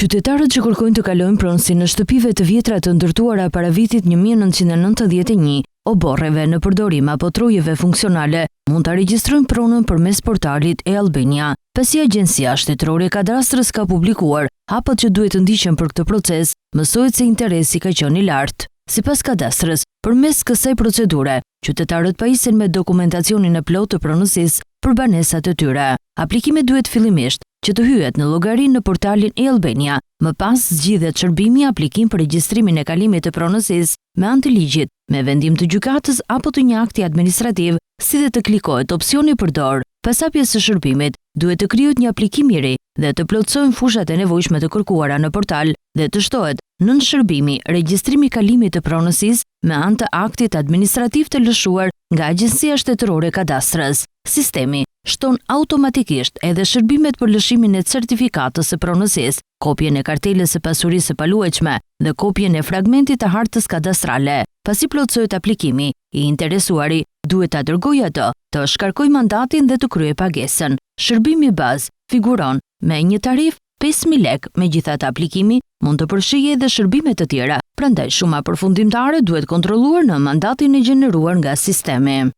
Qytetarët që kërkojnë të kalojnë pronësi në shtëpive të vjetra të ndërtuara para vitit 1991, oborreve në përdorim apo trojeve funksionale, mund ta regjistrojnë pronën përmes portalit e-Albania. Pasi Agjencia Shtetërore e Kadastrës ka publikuar hapat që duhet të ndiqen për këtë proces, mësohet se interesi ka qenë i lartë. Sipas Kadastrës, përmes kësaj procedure, qytetarët pajisen me dokumentacionin e plotë të pronësisë për banesat e tyre. Aplikimi duhet fillimisht që të hyhet në llogarinë në portalin e-Albania, më pas zgjidhet shërbimi aplikim për regjistrimin e kalimit të pronësisë me anë të ligjit, me vendim të gjykatës apo të një akti administrativ, si dhe të klikohet opsioni përdor. Pas hapjes së shërbimit, duhet të krijohet një aplikim i ri dhe të plotësohen fushat e nevojshme të kërkuara në portal dhe të shtohet nën shërbimi regjistrimi i kalimit të pronësisë me anë të aktit administrativ të lëshuar nga Agjencia Shtetërore e Kadastrës. Sistemi shton automatikisht edhe shërbimet për lëshimin e certifikatës së pronësisë, kopjen e kartelës së pasurisë së paluajtshme dhe kopjen e fragmentit të hartës kadastrale. Pasi plotësohet aplikimi, i interesuari duhet ta dërgojë atë, të shkarkojë mandatin dhe të kryejë pagesën. Shërbimi bazë figuron me një tarif 5.000 lek, megjithatë aplikimi mund të përfshijë edhe shërbime të tjera, prandaj shuma përfundimtare duhet kontrolluar në mandatin e gjeneruar nga sistemi.